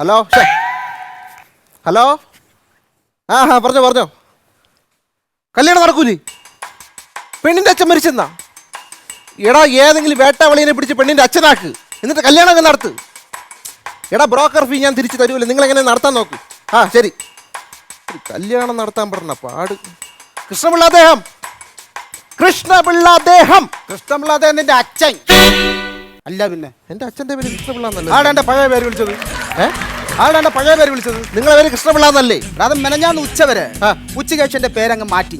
Hello hello പറഞ്ഞോ കല്യാണം നടക്കൂലേ? പെണ്ണിന്റെ അച്ഛൻ മരിച്ചെന്നാ? എടാ ഏതെങ്കിലും വേട്ടാവളിയെ പിടിച്ച് പെണ്ണിന്റെ അച്ഛനാക്ക്, എന്നിട്ട് കല്യാണം അങ്ങ് നടത്ത്. എടാ ബ്രോക്കർ ഫീ ഞാൻ തിരിച്ചു തരൂല്ലേ, നിങ്ങൾ എങ്ങനെ നടത്താൻ നോക്ക്. ശരി. കല്യാണം നടത്താൻ പറഞ്ഞ പാട്. കൃഷ്ണപിള്ള അദ്ദേഹം നിന്റെ അച്ഛൻ അല്ല പിന്നെ എന്റെ അച്ഛന്റെ പേര് കൃഷ്ണപിള്ള എന്നല്ലേ? ആടെ എന്റെ പഴയ പേര് വിളിച്ചത്? നിങ്ങളെ പേര് കൃഷ്ണപിള്ള എന്നല്ലേ? അത് മെനഞ്ഞാന്ന് ഉച്ചവരെ ഉച്ചയ്ക്ക് എന്റെ പേരങ്ങ് മാറ്റി.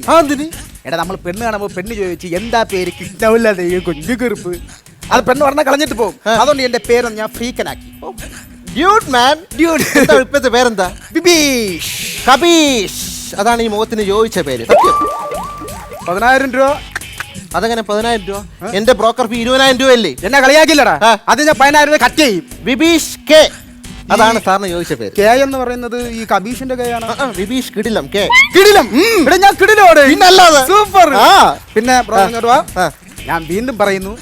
എടാ നമ്മൾ പെണ്ണ് കാണുമ്പോ പെണ്ണ് ചോദിച്ചു എന്താ പേര്? കൃഷ്ണപിള്ള കുഞ്ഞു കറുപ്പ്. അത് പെണ്ണ് പറഞ്ഞാൽ കളഞ്ഞിട്ട് പോകും. അതുകൊണ്ട് എന്റെ പേരൊന്ന് ഞാൻ ഫ്രീക്കനാക്കി. ഇപ്പോഴത്തെ പേരെന്താ? ബിബീഷ്. കബീഷ്. അതാണ് ഈ മുഖത്തിന് ചോദിച്ച പേര്. 10,000 രൂപ. അതെങ്ങനെ 10,000 രൂപ? എന്റെ ബ്രോക്കർ ഫീ 20,000 രൂപയല്ലേ? എന്നെ കളിയാക്കില്ലടാ. അത് ഞാൻ 10,000 രൂപ കട്ട് ചെയ്യും. ബിബീഷ് കെ, അതാണ് സാറിന് ചോദിച്ച പേര്. കെ എന്ന് പറയുന്നത് ഈ കബീഷിന്റെ കെ ആണ്. ബിബീഷ് കിടിലം കെ. കിടിലം. ഇവിടെ ഞാൻ കിടിലോടെ. പിന്നല്ലാതെ സൂപ്പർ. പിന്നെ ഞാൻ വീണ്ടും പറയുന്നു,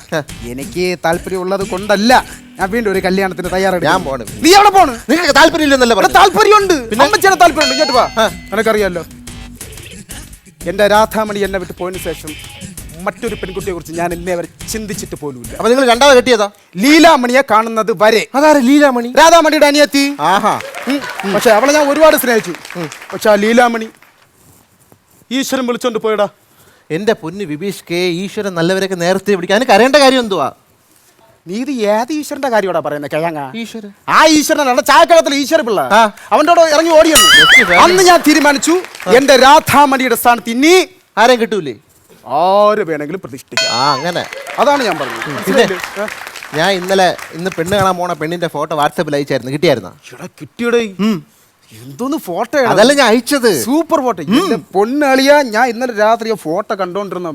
എനിക്ക് താല്പര്യമുള്ളത് കൊണ്ടല്ല ഞാൻ വീണ്ടും ഒരു കല്യാണത്തിന് തയ്യാറാണ്. ഞാൻ പോണ്. നീ എവിടെ പോണ്? നിങ്ങൾക്ക് താല്പര്യമില്ലെന്നല്ല പറഞ്ഞു. താല്പര്യമുണ്ട്. അമ്മച്ചിയുടെ താല്പര്യമുണ്ട്. കേട്ടു വാ. നിനക്കറിയാലോ എന്റെ രാധാമണി എന്നെ വിട്ട് പോയതിനു ശേഷം മറ്റൊരു പെൺകുട്ടിയെ കുറിച്ച് ഞാൻ ഇന്നേ വരെ ചിന്തിച്ചിട്ട് പോലുമില്ല. അപ്പൊ നിങ്ങൾ രണ്ടാമത് കെട്ടിയതാ? ലീലാമണിയെ കാണുന്നത് വരെ. അതാരെ ലീലാമണി? രാധാമണിയുടെ അനിയത്തി. പക്ഷെ അവളെ ഞാൻ ഒരുപാട് സ്നേഹിച്ചു. പക്ഷെ ആ ലീലാമണി ഈശ്വരൻ വിളിച്ചോണ്ട് പോയടാ. എന്റെ പൊന്ന് ബിബീഷ് കെ, ഈശ്വരൻ നല്ലവരൊക്കെ നേരത്തെ വിളിക്കാൻ. അതിന് കരയേണ്ട കാര്യം എന്തുവാ? നീ ഇത് ഏത് ഈശ്വരന്റെ കാര്യമാടാ പറയുന്നത്? കിഴങ്ങ ഈശ്വരൻ. ആ ഈശ്വരനാണ് ചായക്കളത്തിൽ ഈശ്വര പിള്ള. അവൻ്റെ ഇറങ്ങി ഓടിയുണ്ട്. അന്ന് ഞാൻ തീരുമാനിച്ചു എന്റെ രാധാമണിയുടെ സ്ഥാനത്ത് ഇനി ആരെയും കിട്ടൂലേ? ആര് വേണമെങ്കിലും പ്രതിഷ്ഠിക്കാം. അങ്ങനെ. അതാണ് ഞാൻ പറഞ്ഞത്. പിന്നെ ഞാൻ ഇന്ന് പെണ്ണ് കാണാൻ പോണ പെണ്ണിന്റെ ഫോട്ടോ വാട്സാപ്പിൽ അയച്ചായിരുന്നു. കിട്ടിയായിരുന്നോ? കിട്ടിയടേ. എന്തോന്ന് ഫോട്ടോ? അതല്ല ഞാൻ അയച്ചത്. Super photo. പൊന്നളിയാ, ഞാൻ ഇന്നലെ രാത്രി ഫോട്ടോ കണ്ടോണ്ടിരുന്ന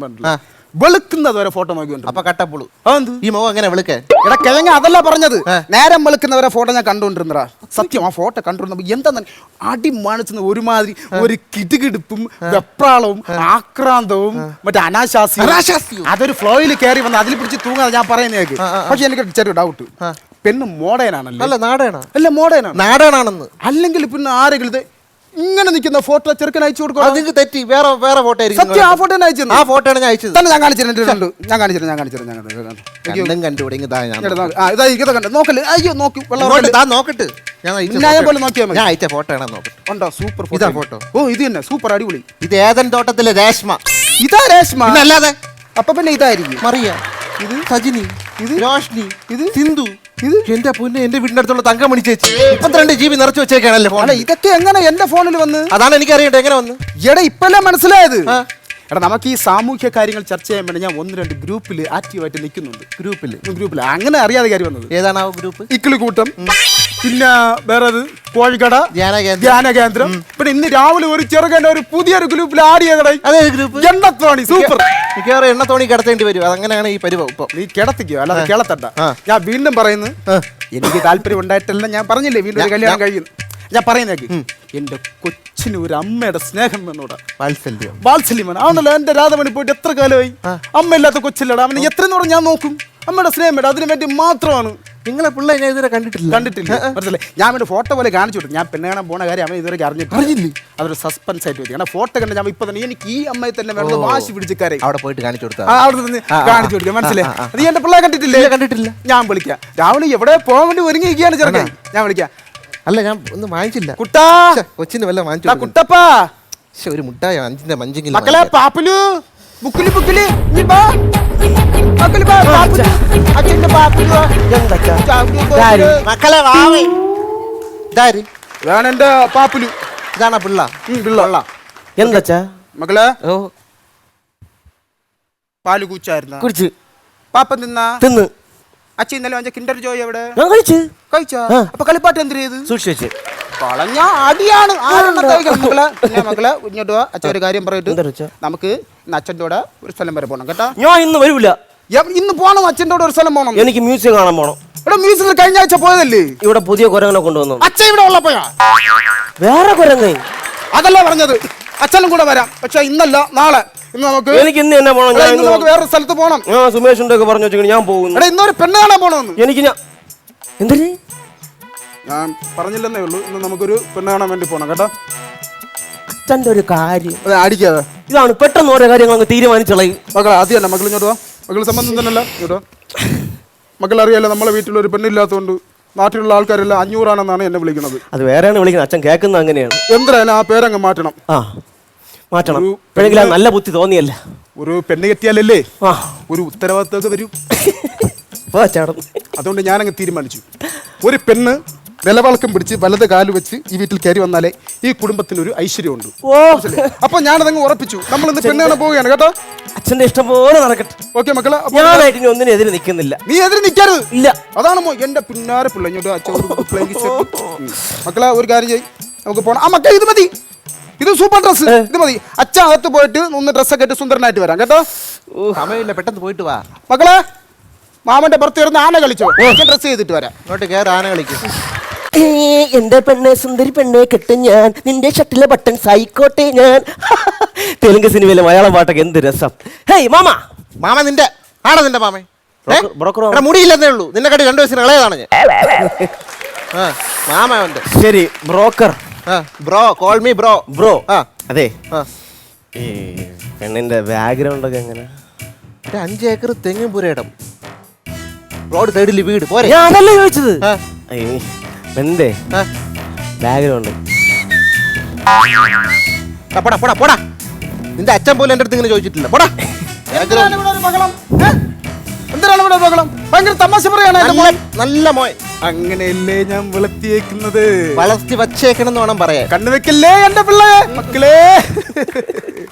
വെളുക്കുന്നത് വരെ ഫോട്ടോ നോക്കിണ്ട്. അപ്പൊ കട്ടപ്പുളു ഈ മുഖം എങ്ങനെ വെളുക്കേ? എടാ കിഴങ്ങ, അതല്ല പറഞ്ഞത്. നേരം വെളുക്കുന്നവരെ ഫോട്ടോ ഞാൻ കണ്ടോണ്ടിരുന്നടാ. സത്യം, ആ ഫോട്ടോ കണ്ടോണ്ടിരുന്നപ്പോ എന്താ അടി മാണിച്ചെന്ന് ഒരുമാതിരി ഒരു കിടുകിടുപ്പും വെപ്രാളവും ആക്രാന്തവും മറ്റേ അനാശാസ്യവും അതൊരു ഫ്ലോയിൽ കയറി വന്ന് അതിൽ പിടിച്ച് തൂങ്ങാതെ ഞാൻ പറയുന്നേക്ക്. പക്ഷെ എനിക്ക് ചെറിയ ഡൗട്ട്, പെണ്ണ് മോഡേനാണല്ലോ? അല്ല നാടേണ. അല്ല മോഡേനാണ്. നാടേണാണെന്ന്. അല്ലെങ്കിൽ പിന്നെ ആരെങ്കിലും ഇങ്ങനെ നിൽക്കുന്ന ഫോട്ടോ ചെറുക്കൻ അയച്ചു കൊടുക്കും. നിങ്ങൾക്ക് തെറ്റി. വേറെ ഫോട്ടോ ആയിരിക്കും. സത്യം, ആ ഫോട്ടോ അയച്ചു. ആ ഫോട്ടോ ആണ് ഞാൻ അയച്ചത്. തന്നെ ഞാൻ കാണിച്ചിട്ടുണ്ട്. ഞാൻ കാണിച്ചിട്ടുണ്ട്. നോക്കല്ലേ? അയ്യോ നോക്കി നോക്കട്ടെ. ഞാൻ പോലെ നോക്കിയാൽ മതി. ഞാൻ അയച്ച ഫോട്ടോ ആണോ നോക്കട്ടെ. ഉണ്ടോ? Super photo. ഓ ഇത് തന്നെ സൂപ്പർ അടിപൊളി. ഇത് ഏതൻ തോട്ടത്തിലെ രേഷ്മ. ഇതാ രേഷ്മ? അല്ലാതെ അപ്പൊ പിന്നെ ഇതായിരിക്കും മറിയ. ഇത് സജിനി. ഇത് രോഷ്നി. ഇത് സിന്ധു. ഇത് എന്റെ പൊന്നെ, എന്റെ വീടിന്റെ അടുത്തുള്ള തങ്കമണി ചേച്ചി. 32 GB നിറച്ചു വെച്ചേക്കാണല്ലേ ഫോൺ. ഇതൊക്കെ എങ്ങനെ എന്റെ ഫോണിൽ വന്ന്? അതാണ് എനിക്ക് അറിയട്ടെ എങ്ങനെ വന്ന്. എടാ ഇപ്പല്ലേ മനസ്സിലായത്. എടാ നമുക്ക് ഈ സാമൂഹ്യ കാര്യങ്ങൾ ചർച്ച ചെയ്യാൻ വേണ്ടി ഞാൻ 1-2 ഗ്രൂപ്പിൽ ആക്റ്റീവായിട്ട് നിൽക്കുന്നുണ്ട്. ഗ്രൂപ്പിൽ അങ്ങനെ അറിയാതെ കാര്യം വന്നത്. ഏതാണ് ആ ഗ്രൂപ്പ്? ഇക്കിളി കൂട്ടം, പിന്നെ വേറെ കോഴിക്കട ധ്യാന കേന്ദ്രം. പിന്നെ ഇന്ന് രാവിലെ ഒരു ചെറുകന്റെ ഒരു പുതിയൊരു ഗ്രൂപ്പിൽ ആഡ് ചെയ്തട. അതേ ഗ്രൂപ്പ് എണ്ണത്തോണി. സൂപ്പർ. മിക്കവാറും എണ്ണത്തോണി കിടത്തേണ്ടി വരും. അതങ്ങനെയാണ് ഈ പരിവം. ഇപ്പൊ നീ കിടത്തിക്കോ, അല്ലാതെ കിളത്തണ്ട. ഞാൻ വീണ്ടും പറയുന്നു, എനിക്ക് താല്പര്യം ഉണ്ടായിട്ടല്ല. ഞാൻ പറഞ്ഞില്ലേ വീണ്ടും ഒരു കല്യാണം കഴിയുന്നു. ഞാൻ പറയുന്നേക്ക്, എന്റെ കൊച്ചിന് ഒരു അമ്മയുടെ സ്നേഹം വേണോടാ. വാത്സല്യം വേണം. ആണല്ലോ എന്റെ രാധമണി പോയിട്ട് എത്ര കാലമായി. അമ്മ ഇല്ലാത്ത കൊച്ചില്ലടാ. അവനെ എത്രയെന്ന് പറഞ്ഞാൽ ഞാൻ നോക്കും. അമ്മയുടെ സ്നേഹം വേണം. അതിനു വേണ്ടി മാത്രമാണ്. നിങ്ങളെ പിള്ളേ ഞാൻ ഇതുവരെ കണ്ടിട്ടില്ല. മനസ്സിലായി? ഞാൻ അവന്റെ ഫോട്ടോ പോലെ കാണിച്ചു കൊടുത്തു. ഞാൻ പെണ്ണ് കാണാൻ പോണ കാര്യം അവൻ ഇതുവരെ അറിഞ്ഞില്ലേ? അതൊരു സസ്പെൻസ് ആയിട്ട് വരും. കാരണം ഫോട്ടോ കണ്ട് ഞാൻ ഇപ്പൊ തന്നെ എനിക്ക് ഈ അമ്മയെ തന്നെ വേണം വാശി പിടിച്ചക്കാരെ അവിടെ പോയിട്ട് കാണിച്ചു കൊടുത്താൽ കാണിച്ചു കൊടുക്കാം. മനസ്സിലായി? നീ എന്റെ പിള്ളേ കണ്ടിട്ടില്ല? ഞാൻ വിളിക്കാം. രാവിലെ എവിടെ പോകാൻ വേണ്ടി ഒരുങ്ങിയിരിക്കുകയാണ് ചെറുക്കൻ. ഞാൻ വിളിക്കാം. അല്ല ഞാൻ ഒന്നും വാങ്ങിച്ചില്ല. കുട്ടാ, കൊച്ചിന് വല്ല വാങ്ങിച്ചു. കുട്ടപ്പാ, ഒരു മുട്ടായ 5 മഞ്ചെങ്കിലും. മക്കളെ പാപ്പലു ബുക്കിലി മക്കളെ എന്റെ പാപ്പുലു. ഇതാണോ പിള്ള? എന്താ മക്കളെ? പാല് കുടിച്ച് പാപ്പ തിന്ന്. അച്ഛൻ ഇന്നലെ വാങ്ങിച്ച കിൻഡർ ജോയ് എവിടെ? കഴിച്ചോ? അപ്പൊ കളിപ്പാട്ട് എന്ത് ചെയ്ത്? സൂക്ഷിച്ച് കളഞ്ഞ അടിയാണ്. മക്കളെ ഇങ്ങോട്ട് വാ. അച്ഛൻ ഒരു കാര്യം പറയട്ടെ. നമുക്ക് അച്ഛൻ്റെ കൂടെ ഒരു സ്ഥലം വരെ പോകണം കേട്ടോ. ഞാൻ ഇന്ന് വരൂല. ഇന്ന് പോകണം. അച്ഛൻ്റെ കൂടെ ഒരു സ്ഥലം പോകണം. എനിക്ക് മ്യൂസിയം കാണാൻ പോകണം. ഇവിടെ മ്യൂസിയത്തിൽ കഴിഞ്ഞ ആഴ്ച പോയതല്ലേ? ഇവിടെ പുതിയ കുരങ്ങനെ കൊണ്ടുവന്നു. അച്ഛൻ ഇവിടെ ഉള്ളപ്പോഴാ വേറെ കുരങ്ങ. അതല്ല പറഞ്ഞത്. അച്ഛനും കൂടെ വരാം. പക്ഷെ ഇന്നല്ല, നാളെ. എനിക്ക് ഇന്ന് തന്നെ പോകണം. നമുക്ക് വേറെ സ്ഥലത്ത് പോകണം. സുമേഷിന്റെ ഒക്കെ പറഞ്ഞു വെച്ചെങ്കിൽ ഞാൻ പോകുന്നു. ഇന്നൊരു പെണ്ണ് കാണാൻ പോകണമെന്ന്. എനിക്ക് ഞാൻ എന്തിന് ഞാൻ പറഞ്ഞില്ലെന്നേ ഉള്ളൂ, ഇന്ന് നമുക്കൊരു പെണ്ണ് കാണാൻ വേണ്ടി പോണം കേട്ടോ. അച്ഛൻ്റെ ഒരു കാര്യം അതെ, അടിക്കാതെ. ഇതാണ്, പെട്ടെന്ന് ഓരോ കാര്യങ്ങൾ അങ്ങ് തീരുമാനിച്ചളയും. മക്കളെ ആദ്യം തന്നെ മക്കൾ ഇങ്ങോട്ട് വാ. മക്കൾ സംബന്ധം തന്നെയല്ല ഇങ്ങോട്ട് വാ. മക്കൾ അറിയാലോ, നമ്മളെ വീട്ടിലൊരു പെണ്ണില്ലാത്തതുകൊണ്ട് നാട്ടിലുള്ള ആൾക്കാരെല്ലാം 500 ആണെന്നാണ് എന്നെ വിളിക്കുന്നത്. അത് വേറെയാണ് വിളിക്കുന്നത്, അച്ഛൻ കേൾക്കുന്നത് അങ്ങനെയാണ്. എന്തായാലും ആ പേരങ്ങ് മാറ്റണം. ആ മാറ്റണം. എപ്പോഴെങ്കിലും ആ നല്ല ബുദ്ധി തോന്നിയല്ല. ഒരു പെണ്ണ് കെട്ടിയാലല്ലേ ആ ഒരു ഉത്തരവാദിത്തമൊക്കെ വരൂ. ചേട്ടൻ അതുകൊണ്ട് ഞാനങ്ങ് തീരുമാനിച്ചു, ഒരു പെണ്ണ് നിലവാൾക്കം പിടിച്ച് വലത് കാല് വെച്ച് ഈ വീട്ടിൽ കയറി വന്നാലേ ഈ കുടുംബത്തിനൊരു ഐശ്വര്യമുണ്ട്. ഓ അപ്പൊ ഞാനതങ്ങ് ഉറപ്പിച്ചു, നമ്മളിന്ന് പെണ്ണ് കാണാൻ പോവുകയാണ് കേട്ടോ. അച്ഛന്റെ ഇഷ്ടം പോലെ നടക്കട്ടെ. ഓക്കെ മക്കളെ, ഞാനായിട്ട് ഇനി ഒന്നിനും എതിരെ നിൽക്കുന്നില്ല. നീ എതിരെ നിൽക്കരുത്. ഇല്ല, അതാണ് എന്റെ പിന്നാരെ പിള്ള ഇങ്ങോട്ട് മക്കളെ ഒരു കാര്യം ചെയ്യും, നമുക്ക് പോണം. ആ മക്കളെ ഇത് മതി, ഇത് സൂപ്പർ ഡ്രസ്, ഇത് മതി. അച്ഛൻ അകത്ത് പോയിട്ട് ഒന്ന് ഡ്രസ്സൊക്കെ ഇട്ട് സുന്ദരനായിട്ട് വരാം കേട്ടോ. സമയമില്ല, പെട്ടെന്ന് പോയിട്ട് വാ. മക്കളെ മാമന്റെ പുറത്ത് വരുന്ന ആന കളിച്ചോ, ഡ്രസ് ചെയ്തിട്ട് വരാം. ഇങ്ങോട്ട് കയറി ആന കളിക്കും. എന്റെ പെണ്ണെ സുന്ദരി പെണ്ണെ കെട്ടും ഞാൻ, നിന്റെ ഷട്ടിലെ ബട്ടൺ ആയിക്കോട്ടെ ഞാൻ. തെലുങ്ക് സിനിമയിലെ മലയാളം പാട്ടൊക്കെ എന്ത് രസം. Hey mama. മാമ നിന്റെ ആണോ നിന്റെ മാമേ? ബ്രോക്കർ എടാ, മുടിയില്ലെന്നേ ഉള്ളൂ, നിന്നെ കണ്ടി 2 വയസ്സിന് ഇളയതാണ് ഞാൻ. മാമ ഉണ്ട്. ശരി broker. Bro, call me bro. Bro. ആ അതെ, ആ. ഈ പെണ്ണിന്റെ ബാക്ക്ഗ്രൗണ്ട് ഒക്കെ എങ്ങനെ? 5 ഏക്കർ തെങ്ങും പുരയിടം, റോഡ് സൈഡിൽ വീട് പോരെ. ഞാൻ അതല്ല ചോദിച്ചത്. ആ. പെണ്ണിന്റെ ആ. ബാക്ക്ഗ്രൗണ്ട്. പോടാ പോടാ പോടാ, നിന്റെ അച്ഛൻ പോലും എൻ്റെ അടുത്ത് ഇങ്ങനെ ചോദിച്ചിട്ടില്ല. പോടാ. എന്തിനാണ് ഇവിടെ ഒരു ബഹളം? എന്തിനാണ് ഇവിടെ ഒരു ബഹളം? ഭയങ്കര തമാശ പറയാണ് എന്റെ മോൻ. നല്ല മോൻ. അങ്ങനെയല്ലേ ഞാൻ വളർത്തിയേക്കുന്നത്. വളർത്തി വച്ചേക്കണം എന്ന് വേണം പറയാൻ. കണ്ണു വെക്കല്ലേ എന്റെ പിള്ളേ മക്കളെ.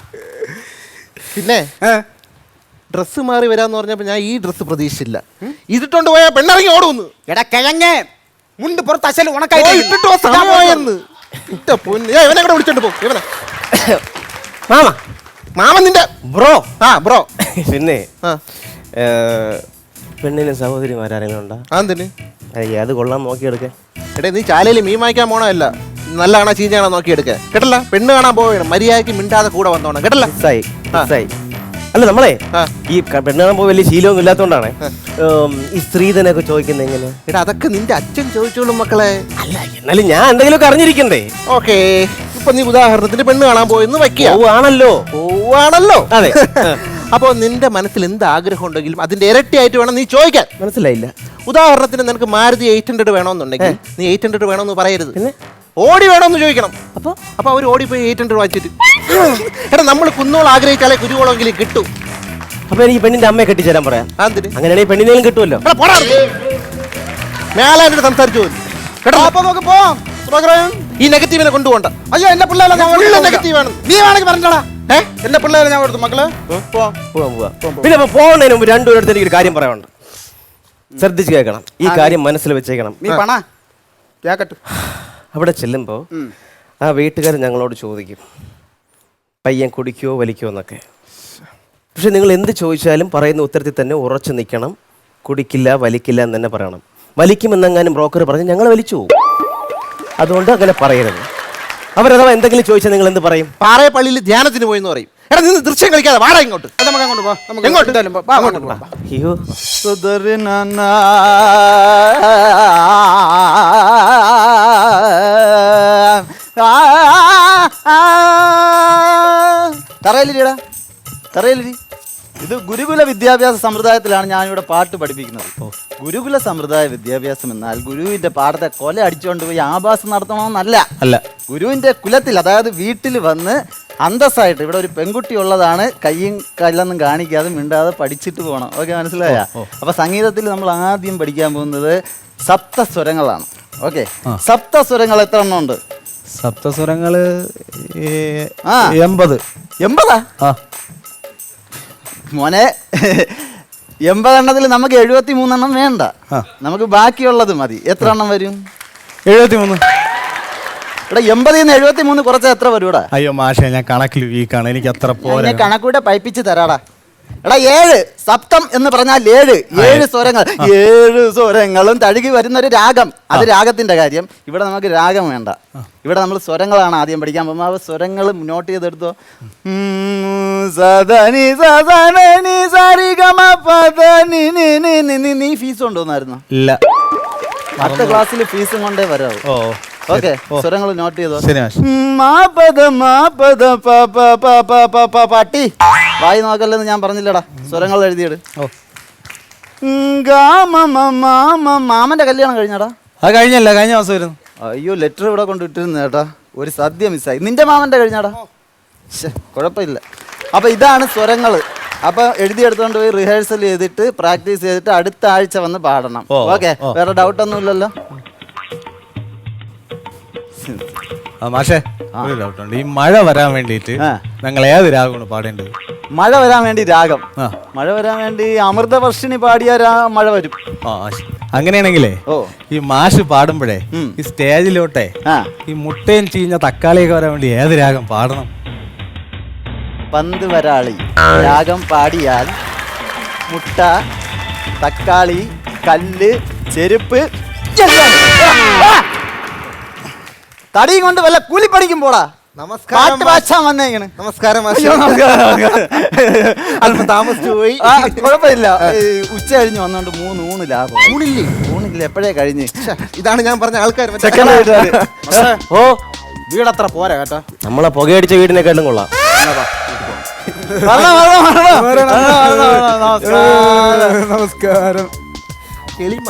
പിന്നെ ഡ്രസ്സ് മാറി വരാന്ന് പറഞ്ഞപ്പോ ഞാൻ ഈ ഡ്രസ്സ് പ്രതീക്ഷിച്ചില്ല. ഇതിട്ടോണ്ട് പോയാ പെണ്ണിറങ്ങി ഓടുന്നു. എടാ കിഴങ്ങ്, മുണ്ട് പുറത്ത് അശല് ഉണക്കായി ഇട്ടിട്ടോ സമയമായെന്ന്. ഇട്ട പൊന്ന്, ഇവനെ കൂടെ വിളിച്ചോണ്ട് പോകും. ഇവനെ മാമ. മാമൻ നിന്റെ ബ്രോ. ആ ബ്രോ. പിന്നെ ആ പെണ്ണിന് സഹോദരിമാരെങ്കിലും ഉണ്ടോ? അതെന്തിന്? അത് കൊള്ളാൻ നോക്കിയെടുക്കാൻ. എടേ, നീ ചാലയിൽ മീൻ വാങ്ങിക്കാൻ പോണല്ല, നല്ലതാണോ ചീഞ്ഞാണോ നോക്കിയെടുക്കുക കേട്ടല്ല. പെണ്ണ് കാണാൻ പോവുകയാണ്, മര്യാദയ്ക്ക് മിണ്ടാതെ കൂടെ വന്നോണം കേട്ടല്ല. അല്ല നമ്മളെ ആ. ഈ പെണ്ണ് കാണാൻ പോയി വലിയ ശീലമൊന്നും ഇല്ലാത്തോണ്ടാണ് ഈ സ്ത്രീധനൊക്കെ ചോദിക്കുന്നത് എങ്ങനെ? എടാ, അതൊക്കെ നിന്റെ അച്ഛൻ ചോദിച്ചോളും മക്കളെ. അല്ല എന്നാലും ഞാൻ എന്തെങ്കിലുമൊക്കെ അറിഞ്ഞിരിക്കണ്ടേ. ഓക്കെ, ഇപ്പൊ നീ ഉദാഹരണത്തിന് പെണ്ണ് കാണാൻ പോയെന്ന് വയ്ക്കുക. ആണല്ലോ. ആണല്ലോ. അതെ. അപ്പോൾ നിന്റെ മനസ്സിൽ എന്ത് ആഗ്രഹം ഉണ്ടെങ്കിലും അതിന്റെ ഇരട്ടിയായിട്ട് വേണം നീ ചോദിക്കാൻ. മനസ്സിലായില്ല. ഉദാഹരണത്തിന് നിനക്ക് മാരുതി 800 വേണമെന്നുണ്ടെങ്കിൽ നീ 800 വേണമെന്ന് പറയരുത്, പിന്നെ ഓടി വേണമെന്ന് ചോദിക്കണം. അപ്പൊ അവർ ഓടിപ്പോയി 800 വാങ്ങിച്ചിട്ട് എടാ, നമ്മൾ കുന്നോളം ആഗ്രഹിച്ചാലേ കുരുവോളെങ്കിലും കിട്ടും. അപ്പൊ എനിക്ക് പെണ്ണിന്റെ അമ്മയെ കെട്ടിച്ചേരാൻ പറയാം. അതെന്തിന്? അങ്ങനെയാണെങ്കിൽ പെണ്ണിനേലും കിട്ടുമല്ലോ. മേലായിട്ട് സംസാരിച്ചു പോലും കേട്ടോ. അപ്പൊ നമുക്ക് പോവാം. ഈ നെഗറ്റീവിനെ കൊണ്ടുപോകണ്ട. അയ്യോ എന്റെ പിള്ളേരെ ഞാൻ നെഗറ്റീവാണ്. നീ വേണമെങ്കിൽ പറഞ്ഞോടാ. എന്റെ പിള്ളേരെ ഞാൻ കൊടുത്തു മക്കളെ. പിന്നെ പോകുന്നതിന് മുമ്പ് രണ്ടുപേരുടെ എനിക്കൊരു കാര്യം പറയാനുണ്ട്. ശ്രദ്ധിച്ച് കേൾക്കണം, ഈ കാര്യം മനസ്സിൽ വെച്ചേക്കണം. നീ പണ കേക്കട്ടെ. അവിടെ ചെല്ലുമ്പോൾ ആ വീട്ടുകാർ ഞങ്ങളോട് ചോദിക്കും, പയ്യൻ കുടിക്കോ വലിക്കോ എന്നൊക്കെ. പക്ഷെ നിങ്ങൾ എന്ത് ചോദിച്ചാലും പറയുന്ന ഉത്തരത്തിൽ തന്നെ ഉറച്ചു നിൽക്കണം. കുടിക്കില്ല വലിക്കില്ല എന്ന് തന്നെ പറയണം. വലിക്കുമെന്നെങ്ങാനും ബ്രോക്കർ പറഞ്ഞ് ഞങ്ങൾ വലിച്ചു പോകും. അതുകൊണ്ട് അങ്ങനെ പറയരുത്. അവരഥവാ എന്തെങ്കിലും ചോദിച്ചാൽ നിങ്ങൾ എന്ത് പറയും? പാറയ പള്ളിയിൽ ധ്യാനത്തിന് പോയെന്ന് പറയും. എടാ, നിന്ന് ദൃശ്യം കളിക്കാതെ വാടാ ഇങ്ങോട്ട്. നമുക്ക് അങ്ങോട്ട് പോവാം. നമുക്ക് എങ്ങോട്ട്? എന്തായാലും പോവാം. അങ്ങോട്ട് പോവാം. അയ്യോ, തറയിലിരിടാ, തറയിലിരി. ഇത് ഗുരുകുല വിദ്യാഭ്യാസ സമ്പ്രദായത്തിലാണ് ഞാനിവിടെ പാട്ട് പഠിപ്പിക്കുന്നത്. ഗുരുകുല സമ്പ്രദായ വിദ്യാഭ്യാസം എന്നാൽ ഗുരുവിന്റെ പാഠത്തെ കൊല അടിച്ചുകൊണ്ട് പോയി ആഭാസം നടത്തണമെന്നല്ല. അല്ല, ഗുരുവിന്റെ കുലത്തിൽ, അതായത് വീട്ടിൽ വന്ന് അന്തസ്സായിട്ട് ഇവിടെ ഒരു പെൺകുട്ടി ഉള്ളതാണ്, കയ്യും കല്ലൊന്നും കാണിക്കാതെ മിണ്ടാതെ പഠിച്ചിട്ട് പോകണം. ഓക്കെ, മനസ്സിലായ? അപ്പൊ സംഗീതത്തിൽ നമ്മൾ ആദ്യം പഠിക്കാൻ പോകുന്നത് സപ്തസ്വരങ്ങളാണ്. ഓക്കെ, സപ്തസ്വരങ്ങൾ എത്ര എണ്ണം ഉണ്ട്? സപ്തസ്വരങ്ങള് 80. 80? മോനെ, 80 എണ്ണത്തിൽ നമുക്ക് 73 എണ്ണം വേണ്ട, നമുക്ക് ബാക്കിയുള്ളത് മതി. എത്ര എണ്ണം വരും? 73. ഇവിടെ 80 ൽ നിന്ന് 73 കുറച്ചാൽ എത്ര വരൂടാ? അയ്യോ മാഷെ, ഞാൻ കണക്കിൽ വീക്കാണ്, എനിക്ക് അത്ര പോലെ. കണക്കൂടെ പൈപ്പിച്ച് തരാടാ. എടാ 7, സപ്തം എന്ന് പറഞ്ഞാൽ 7 സ്വരങ്ങൾ. 7 സ്വരങ്ങളും തഴുകി വരുന്ന ഒരു രാഗം, അത് രാഗത്തിന്റെ കാര്യം. ഇവിടെ നമുക്ക് രാഗം വേണ്ട, ഇവിടെ നമ്മൾ സ്വരങ്ങളാണ് ആദ്യം പഠിക്കാൻ പോകുമ്പോൾ. ആ സ്വരങ്ങൾ നോട്ട് ചെയ്തെടുത്തോ. സദനി സദനി സരിഗമ പദനി. നീ ഫീസ് കൊണ്ടുവന്നായിരുന്നു? ഇല്ല. അടുത്ത ക്ലാസ്സിൽ ഫീസും കൊണ്ടേ വരാവൂ. ഓ ഓക്കെ, സ്വരങ്ങൾ നോട്ട് ചെയ്തോ. ശരി മാഷ്. പട്ടി വായി നോക്കല്ലെന്ന് ഞാൻ പറഞ്ഞില്ലടാ. സ്വരങ്ങൾ എഴുതിയിട്. ഓ മാമന്റെ കല്യാണം കഴിഞ്ഞാടാ? അത് കഴിഞ്ഞല്ല, കഴിഞ്ഞ മാസം വരുന്നു. അയ്യോ, ലെറ്റർ ഇവിടെ കൊണ്ടിട്ടിരുന്നു കേട്ടാ. ഒരു സദ്യ മിസ്സായി. നിന്റെ മാമന്റെ കഴിഞ്ഞാടാ? കുഴപ്പമില്ല. അപ്പൊ ഇതാണ് സ്വരങ്ങൾ. അപ്പൊ എഴുതിയെടുത്തോണ്ട് പോയി റിഹേഴ്സൽ ചെയ്തിട്ട് പ്രാക്ടീസ് ചെയ്തിട്ട് അടുത്ത ആഴ്ച വന്ന് പാടണം. ഓ, ഓക്കെ, ഓ. വേറെ ഡൗട്ട് ഒന്നും ഇല്ലല്ലോ? മാഷേ ഒരു ഡൗട്ട് ഉണ്ട്. ഈ മഴ വരാൻ വേണ്ടിയിട്ട് ആ. ഞങ്ങൾ ഏത് രാഗമാണ് പാടേണ്ടത്? മഴ വരാൻ വേണ്ടി രാഗം. ആ. മഴ വരാൻ വേണ്ടി അമൃതവർഷിണി പാടിയ മഴ വരും. ആ മാഷ്. അങ്ങനെയാണെങ്കിലേ ഓ. ഈ മാഷ് പാടുമ്പോഴേ ഉം. ഈ സ്റ്റേജിലോട്ടെ ആ. ഈ മുട്ടയും ചീഞ്ഞ തക്കാളിയൊക്കെ വരാൻ വേണ്ടി ഏത് രാഗം പാടണം? പന്ത് വരാളി രാഗം പാടിയാൽ മുട്ട, തക്കാളി, കല്ല്, ചെരുപ്പ് തടിയും കൊണ്ട് വല്ല കൂലിപ്പണിക്കും പോടാ. നമസ്കാരം പാട്ട് വാച്ചാൻ വന്നേക്കണ്. നമസ്കാരം മാഷേ. അല്പം താമസിച്ചു പോയി. കുഴപ്പമില്ല. ഉച്ച കഴിഞ്ഞ് വന്നോണ്ട് 3 ഊണ് ലാഭം. ഊണില്ല, എപ്പോഴേ കഴിഞ്ഞ്. ഇതാണ് ഞാൻ പറഞ്ഞ ആൾക്കാർ. ഓ വീടത്ര പോരാ കേട്ടോ. നമ്മളെ പുകയടിച്ച വീടിനെക്കാളും കൊള്ളാം. നമസ്കാരം. എളിമ.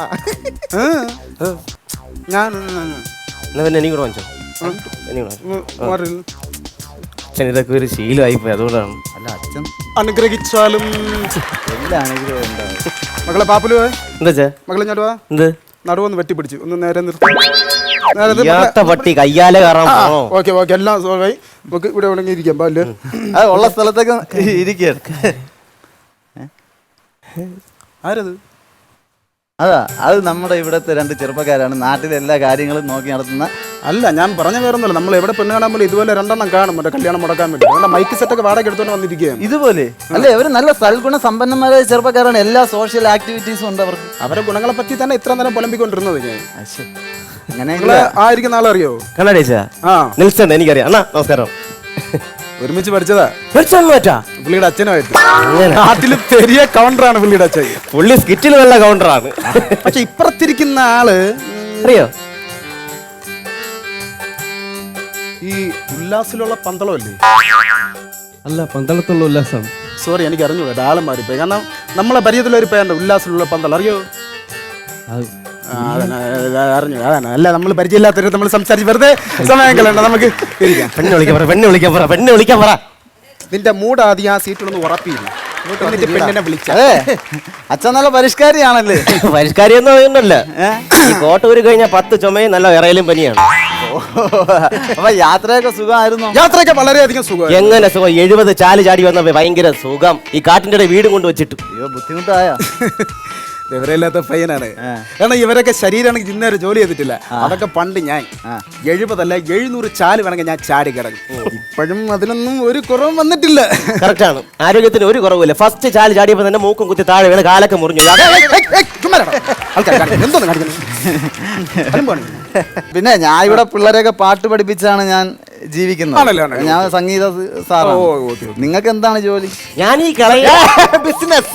ഞാൻ എന്നാ പിന്നെ എനിക്ക് കൂടെ വാങ്ങിച്ചോ. അച്ഛൻ ഇതൊക്കെ ഒരു ശീലമായി പോയി, അതുകൊണ്ടാണ്. അല്ല, അച്ഛൻ അനുഗ്രഹിച്ചാലും എല്ലാണെങ്കിലും ഉണ്ടാവും. മകളെ പാപ്പുലു എന്താ മകളെ ഞാൻ എന്ത് നടുവൊന്ന് വെട്ടിപ്പിടിച്ചു. ഒന്ന് നേരെ നിർത്തി. ഇയാത്ത പട്ടി കയ്യാലെ കയറാൻ പോണോ? ഓക്കെ ഓക്കെ, എല്ലാം സോൾവായി. നമുക്ക് ഇവിടെ വേണമെങ്കിൽ ഇരിക്കാം. പാല് അത് ഉള്ള സ്ഥലത്തൊക്കെ ഇരിക്കുകയാണ്. ആരത്? അതാ, അത് നമ്മുടെ ഇവിടുത്തെ 2 ചെറുപ്പക്കാരാണ്. നാട്ടിലെ എല്ലാ കാര്യങ്ങളും നോക്കി നടത്തുന്ന. അല്ല, ഞാൻ പറഞ്ഞ വേറൊന്നുമല്ല. നമ്മൾ എവിടെ പെണ്ണ് കാണാൻ പോലും ഇതുപോലെ 2 എണ്ണം കാണും മറ്റേ കല്യാണം മുടക്കാൻ വേണ്ടി. അതുകൊണ്ട് മൈക്ക് സെറ്റൊക്കെ വാടക എടുത്തോണ്ട് വന്നിരിക്കുകയാണ്. ഇതുപോലെ അല്ലേ, അവർ നല്ല സൽഗുണ സമ്പന്നന്മാരായ ചെറുപ്പക്കാരാണ്. എല്ലാ സോഷ്യൽ ആക്ടിവിറ്റീസും ഉണ്ട് അവർക്ക്. അവരുടെ ഗുണങ്ങളെ പറ്റി തന്നെ ഇത്ര നേരം പുലമ്പിക്കൊണ്ടിരുന്നത് ഞാൻ. അങ്ങനെ നിങ്ങളെ ആയിരിക്കും നാളെ അറിയോ? കണ്ണടേച്ചാ ആ, നിൽസൺ എനിക്കറിയാം. അണ്ണാ നമസ്കാരം. ഒരുമിച്ച് പഠിച്ചതാ നിൽസൺ മാറ്റാ പുള്ളിയുടെ അച്ഛനുമായിട്ട്. അങ്ങനെ നാട്ടില് പെരിയ കൗണ്ടറാണ് പുള്ളിയുടെ അച്ഛൻ. പുള്ളി സ്കിറ്റിൽ നല്ല കൗണ്ടറാണ്. പക്ഷെ ഇപ്പുറത്തിരിക്കുന്ന ആള് അറിയോ? ഈ ഉല്ലാസിലുള്ള പന്തളമല്ലേ? അല്ല, പന്തളത്തുള്ള ഉല്ലാസം. സോറി, എനിക്ക് അറിഞ്ഞൂടാ. ആളും മാറിപ്പോയി. കാരണം നമ്മളെ പരിചയത്തിലൊരു പേരുണ്ട് ഉല്ലാസിലുള്ള പന്തളം. അറിയോ? അറിഞ്ഞു. അതാണ്. അല്ല, നമ്മൾ പരിചയമില്ലാത്തവർ നമ്മൾ സംസാരിച്ച് വെറുതെ സമയം കളയണ്ട. നമുക്ക് ഇരിക്കാം. പെണ്ണ് വിളിക്കാൻ പറ. നിന്റെ മൂഡ് ആദ്യം ആ സീറ്റിലൊന്ന് ഉറപ്പിയിരുന്നു. എന്നിട്ട് പെണ്ണിനെ വിളിച്ച. അതെ, അച്ഛൻ നല്ല പരിഷ്കാരിയാണല്ലേ. പരിഷ്കാരിയൊന്നും പറയുന്നല്ല. ഈ കോട്ടൂര് കഴിഞ്ഞ 10 ചുമയും നല്ല വിറയലും പനിയാണ്. അപ്പൊ യാത്രയൊക്കെ സുഖമായിരുന്നു? യാത്രയൊക്കെ വളരെയധികം സുഖം. എങ്ങനെ സുഖം? 70 ചാല് ചാടി വന്ന ഭയങ്കര സുഖം. ഈ കാട്ടിന്റെ ഇടയിൽ വീടും കൊണ്ട് വെച്ചിട്ട്. അയ്യോ, ബുദ്ധിമുട്ടായ വിവരമില്ലാത്ത പയ്യനാണ്. കാരണം ഇവരൊക്കെ ശരീരമാണെങ്കിൽ ഇന്നേരം ജോലി ചെയ്തിട്ടില്ല. അതൊക്കെ പണ്ട് ഞാൻ 70 അല്ല 700 ചാല് വേണമെങ്കിൽ ഞാൻ ചാടി കിടക്കും. ഇപ്പോഴും അതിനൊന്നും ഒരു കുറവും വന്നിട്ടില്ല. കറക്റ്റ് ആണ്. ആരോഗ്യത്തിന് ഒരു കുറവില്ല. ഫസ്റ്റ് ചാല് ചാടിയപ്പോ തന്നെ മൂക്കും കുത്തി താഴെ വീണ് കാലൊക്കെ മുറിഞ്ഞു. എന്തോന്ന് കാണിക്കുന്നു? പിന്നെ ഞാൻ ഇവിടെ പിള്ളേരെയൊക്കെ പാട്ട് പഠിപ്പിച്ചാണ് ഞാൻ ജീവിക്കുന്നത്. ആണല്ലേ? ഞാൻ സംഗീത സാറാണ്. ഓ, ഓക്കേ. നിങ്ങൾക്ക് എന്താണ് ജോലി? ഞാൻ ഈ കളയ ബിസിനസ്.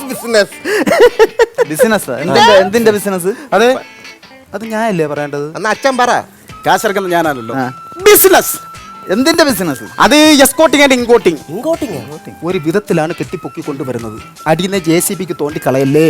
എന്തിന്റെ ബിസിനസ്? അതെ, അത് ഞാനല്ലേ പറയേണ്ടത്? എന്നാ അച്ഛൻ പറ. കാശിറക്കുന്നത് ഞാനാണല്ലോ. ആ. ബിസിനസ്. എന്തിന്റെ ബിസിനസ്? അത് എസ്കോട്ടിംഗ് ആൻഡ് ഇൻകോട്ടിംഗ്. ഇങ്ങോട്ടിങ്ങ ഒരു വിധത്തിലാണ് കെട്ടിപ്പൊക്കി കൊണ്ടുവരുന്നത്. അടിയുന്ന JCBക്ക് തോണ്ടി കളയല്ലേ.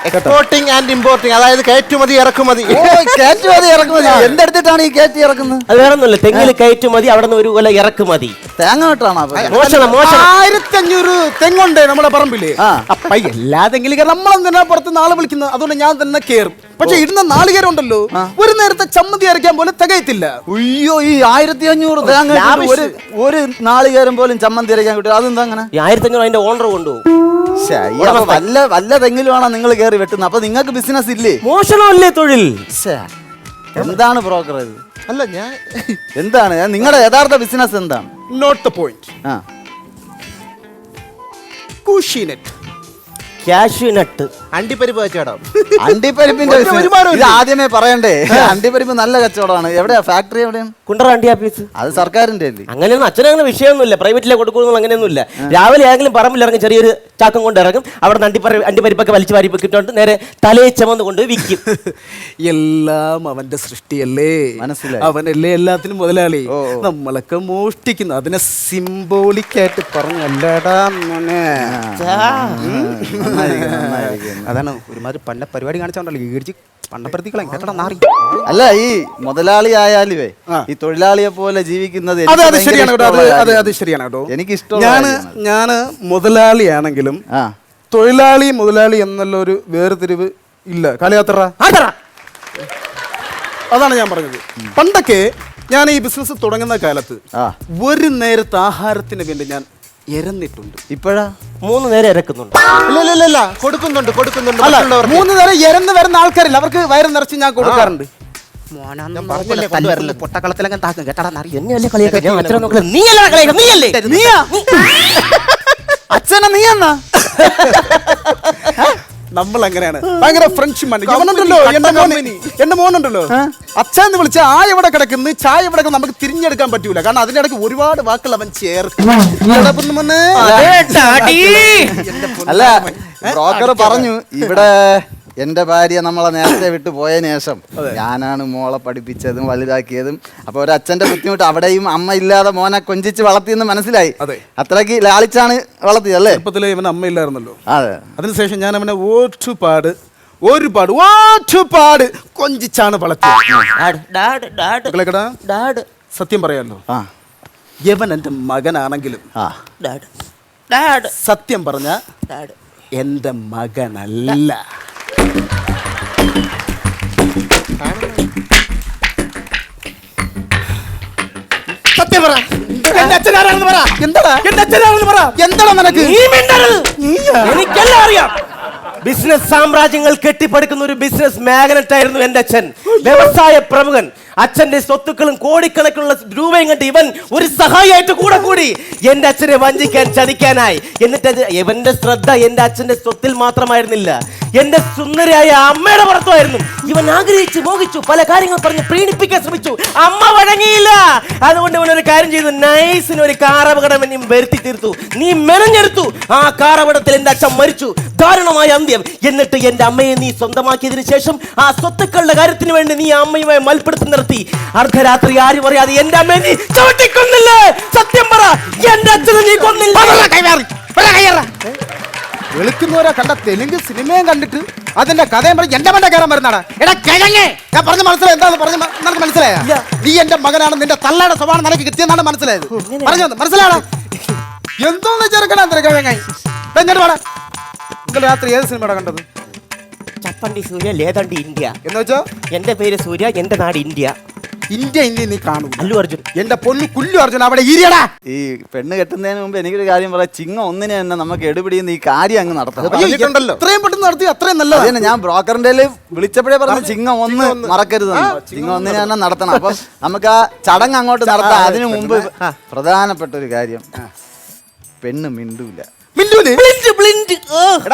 എക്സ്പോർട്ടിംഗ് ആൻഡ് ഇമ്പോർട്ടിംഗ്, അതായത് കയറ്റുമതി ഇറക്കുമതി. ഓ, കയറ്റുമതി ഇറക്കുമതി. എന്തെടുത്തിട്ടാണ് ഈ കയറ്റി ഇറക്കുന്നത്? അത് വേറെ ഒന്നുമില്ല. തെങ്ങിൽ കയറ്റുമതി, അവിടെ നിന്ന് ഒരു കൊല ഇറക്കുമതി. തേങ്ങ വെട്ടാണോ? മോശം 1500 തെങ്ങുണ്ട് നമ്മുടെ പറമ്പില്. ആ. അപ്പൊ എല്ലാ തെങ്ങിലും നമ്മളെന്തിനാ പുറത്ത് നാളെ വിളിക്കുന്നത്? അതുകൊണ്ട് ഞാൻ തന്നെ കേറും. പക്ഷെ ഇടുന്ന നാളികേരം ഉണ്ടല്ലോ, ഒരു നേരത്തെ ചമ്മന്തി അരയ്ക്കാൻ പോലും തികയത്തില്ല. അയ്യോ, ഈ 1500 തേങ്ങ ഇട്ടിട്ട് ഒരു നാളികേരം പോലും ചമ്മന്തി അരയ്ക്കാൻ കിട്ടും. അതെന്താ അങ്ങനെ? ഈ 1500 അതിന്റെ ഓണർ കൊണ്ടുപോകും. വല്ല തെങ്ങിലുമാണോ നിങ്ങൾ കയറി വെട്ടുന്നത്? അപ്പൊ നിങ്ങൾക്ക് ബിസിനസ് ഇല്ലേ? മോശമല്ലേ തൊഴിൽ? എന്താണ് ബ്രോക്കർ ഇത്? അല്ല, ഞാൻ എന്താണ് നിങ്ങളുടെ യഥാർത്ഥ ബിസിനസ്? എന്താണ്? Not the point. ആ, കുഷിനെറ്റ്. Cashew nut. അണ്ടിപ്പരിപ്പ് കച്ചവടം. അണ്ടിപ്പരിപ്പിന്റെ ഒരു business. വരുമാനവും ഇത് ആദ്യമേ പറയണ്ടേ? അണ്ടിപ്പരിപ്പ് നല്ല കച്ചവടമാണ്. എവിടെയാ ഫാക്ടറി? എവിടെയാണ്? കുണ്ടറ അണ്ടി ആഫീസ്. അത് സർക്കാരിന്റെ അല്ലേ? അങ്ങനെയൊന്നും അച്ഛനങ്ങനെ വിഷയമൊന്നുമില്ല, പ്രൈവറ്റിലെ കൊടുക്കുന്നു അങ്ങനെയൊന്നുമില്ല. രാവിലെ ആയെങ്കിലും പറമ്പിലിറങ്ങി ചെറിയൊരു ചാക്കം കൊണ്ട് ഇറങ്ങും, അവിടെ അണ്ടിപ്പരിപ്പൊക്കെ വലിച്ചു വാരി കിട്ടുകൊണ്ട് നേരെ തലയെ ചുമന്ന് കൊണ്ട് വിൽക്കും. എല്ലാം അവന്റെ സൃഷ്ടിയല്ലേ, മനസ്സിലായി. അവനല്ലേ എല്ലാത്തിനും മുതലാളി. നമ്മളൊക്കെ മോഷ്ടിക്കുന്നു, അതിനെ സിംബോളിക്കായിട്ട് പറഞ്ഞല്ലടാ മോനെ. അതാണ് ഒരുമാതിരി പണ്ട പരിപാടി കാണിച്ചോണ്ടല്ലോ ഈടിച്ച് പണ്ടപ്പെടുത്തിക്കളെ കേട്ടടാ നാറി. അല്ല, ഈ മുതലാളി ആയാലുവേ ഈ തൊഴിലാളിയെ പോലെ ജീവിക്കുന്നത് അതെ അതെ ശരിയാണ് കേട്ടോ, അത് ശരിയാണ് കേട്ടോ. എനിക്ക് ഇഷ്ടമാണ്. ഞാന് മുതലാളിയാണെങ്കിലും തൊഴിലാളി മുതലാളി എന്നുള്ള ഒരു വേർതിരിവ് ഇല്ല. കാലയാത്ര അതാണ് ഞാൻ പറഞ്ഞത്. പണ്ടൊക്കെ ഞാൻ ഈ ബിസിനസ് തുടങ്ങുന്ന കാലത്ത് ഒരു നേരത്തെ ആഹാരത്തിന് വേണ്ടി ഞാൻ എരന്നിട്ടുണ്ട്. ഇപ്പോഴാ 3 നേരം ഇറക്കുന്നുണ്ട്. ഇല്ല കൊടുക്കുന്നുണ്ട് അല്ല, 3 നേരം എരന്ന് വരുന്ന ആൾക്കാരില്ല, അവർക്ക് വയറ് നിറച്ച് ഞാൻ കൊടുക്കാറുണ്ട്. പൊട്ടക്കളത്തിലങ്ങനെ താക്കും കേട്ടാ നാറി. എന്നെയല്ലേ കളിയാക്കാൻ? ഞാൻ അച്ഛനെ നോക്കല. നീയല്ലേ കളിയാക്കാൻ? നീയല്ലേ? നീയാ അച്ഛനെ നീ എന്നാ നമ്മൾ അങ്ങനെയാണ്, ഭയങ്കര ഫ്രണ്ട്ഷിപ്പ്. ഇവനുണ്ടല്ലോ എന്റെ മോനുണ്ടല്ലോ, അച്ഛന്ന് വിളിച്ച ആ എവിടെ കിടക്കുന്നു ചായ എവിടെ നമുക്ക് തിരിഞ്ഞെടുക്കാൻ പറ്റൂല, കാരണം അതിന്റെ ഇടയ്ക്ക് ഒരുപാട് വാക്കുകൾ അവൻ ചേർക്കും. അല്ല, ബ്രോക്കർ പറഞ്ഞു ഇവിടെ എന്റെ ഭാര്യ നമ്മളെ നേരത്തെ വിട്ടു പോയതിനു ശേഷം ഞാനാണ് മോളെ പഠിപ്പിച്ചതും വലുതാക്കിയതും. അപ്പൊ ഒരു അച്ഛന്റെ ബുദ്ധിമുട്ട്, അവിടെയും അമ്മ ഇല്ലാതെ മോനെ കൊഞ്ചിച്ച് വളർത്തിയെന്ന് മനസ്സിലായി. അത്രയ്ക്ക് ലാളിച്ചാണ് വളർത്തിയല്ലേ? ചെറുപ്പത്തിലെ ഇവന് അമ്മ ഇല്ലായിരുന്നല്ലോ. അതെ. അതിനുശേഷം ഞാൻ അവനെ ഒരുപാട് കൊഞ്ചിച്ചാണ് വളർത്തിയത്. സത്യം പറയാലോ, യവൻ എന്റെ മകനാണെങ്കിലും സത്യം പറഞ്ഞ എന്റെ മകനല്ല. സത്യം പറ, എന്റെ അച്ഛനാരാണെന്ന് പറ. എന്താടാ എന്റെ അച്ഛനാണെന്ന് പറ. എന്താടാ നിനക്ക്? എനിക്കെല്ലാം അറിയാം. ബിസിനസ് സാമ്രാജ്യങ്ങൾ കെട്ടിപ്പടുക്കുന്ന ഒരു ബിസിനസ് മാഗ്നറ്റ് ആയിരുന്നു എന്റെ അച്ഛൻ, വ്യവസായ പ്രമുഖൻ. അച്ഛന്റെ സ്വത്തുക്കളും കോടിക്കണക്കിനുള്ള രൂപയും കണ്ട് ഇവൻ ഒരു സഹായിയായിട്ട് കൂടി എന്റെ അച്ഛനെ വഞ്ചിക്കാൻ ചതിക്കാനായി. എന്നിട്ട് ഇവന്റെ ശ്രദ്ധ എന്റെ അച്ഛന്റെ സ്വത്തിൽ മാത്രമായിരുന്നില്ല, എന്റെ സുന്ദരിയായ അമ്മയുടെ പുറത്തുമായിരുന്നു. ഇവൻ ആഗ്രഹിച്ചു മോഹിച്ചു, പല കാര്യങ്ങൾ പറഞ്ഞ് പ്രീണിപ്പിക്കാൻ ശ്രമിച്ചു. അമ്മ വഴങ്ങിയില്ല. അതുകൊണ്ട് ഇവൻ ഒരു കാര്യം ചെയ്തു, നൈസിന് ഒരു കാറപകടം എന്നെ വരുത്തി തീർത്തു. നീ മെനഞ്ഞെടുത്തു. ആ കാറപകടത്തിൽ എന്റെ അച്ഛൻ മരിച്ചു, ദാരുണമായ അന്ത്യം. എന്നിട്ട് എന്റെ അമ്മയെ നീ സ്വന്തമാക്കിയതിനു ശേഷം ആ സ്വത്തുക്കളുടെ കാര്യത്തിന് വേണ്ടി നീ അമ്മയുമായി മൽപ്പിടുത്തം നിർത്തി. അർദ്ധരാത്രി ആരും അറിയാതെ എന്റെ അമ്മയെ നീ ചവിട്ടിക്കൊന്നില്ലേ? സത്യം പറ, എന്റെ അച്ഛനെ നീ കൊന്നില്ല. വെളുക്കുന്നവരെ കണ്ട തെലുങ്ക് സിനിമയും കണ്ടിട്ട് അതിന്റെ കഥയും പറഞ്ഞ് എന്റെ മണ്ട കയറാൻ വരുന്നതാണ്. എടാ കിഴങ്ങേ, ഞാൻ പറഞ്ഞ മനസ്സിലായി എന്താന്ന് പറഞ്ഞ നിനക്ക് മനസ്സിലായ? നീ എന്റെ മകനാണ്, നിന്റെ തള്ളയുടെ സ്വഭാവം നിനക്ക് കിട്ടിയെന്നാണ് മനസ്സിലായത്. പറഞ്ഞു മനസ്സിലാടാ? എന്തോന്ന് ചെറുക്കണ കിഴങ്ങായി എന്നിട്ട് വേണം. നിങ്ങൾ രാത്രി ഏത് സിനിമയുടെ കണ്ടത്? ചപ്പണ്ടി സൂര്യ ലേതണ്ടി ഇന്ത്യ എന്ന് വെച്ചോ? എന്റെ പേര് സൂര്യ, എന്റെ നാട് ഇന്ത്യ. ഇന്ത്യ നീ കാണും. അല്ലു അർജുൻ, എന്റെ പൊന്നു കുല്ലു അർജുൻ അവിടെ ഇരിയടാ. ഈ പെണ്ണ് കെട്ടുന്നതിന് മുമ്പ് എനിക്കൊരു കാര്യം പറയാം. ചിങ്ങം 1 തന്നെ നമുക്ക് എടുപിടിയുന്ന ഈ കാര്യം അങ്ങ് നടത്താം. ഇത്രയും പെട്ടെന്ന് നടത്തി അത്രയും നല്ലത്. ഞാൻ ബ്രോക്കറിന്റെ വിളിച്ചപ്പോഴേ പറഞ്ഞു ചിങ്ങം 1 മറക്കരുത്. ചിങ്ങം 1 തന്നെ നടത്തണം. അപ്പൊ നമുക്ക് ആ ചടങ്ങ് അങ്ങോട്ട് നടത്താം. അതിനു മുമ്പ് പ്രധാനപ്പെട്ട ഒരു കാര്യം, പെണ്ണ് മിണ്ടൂല.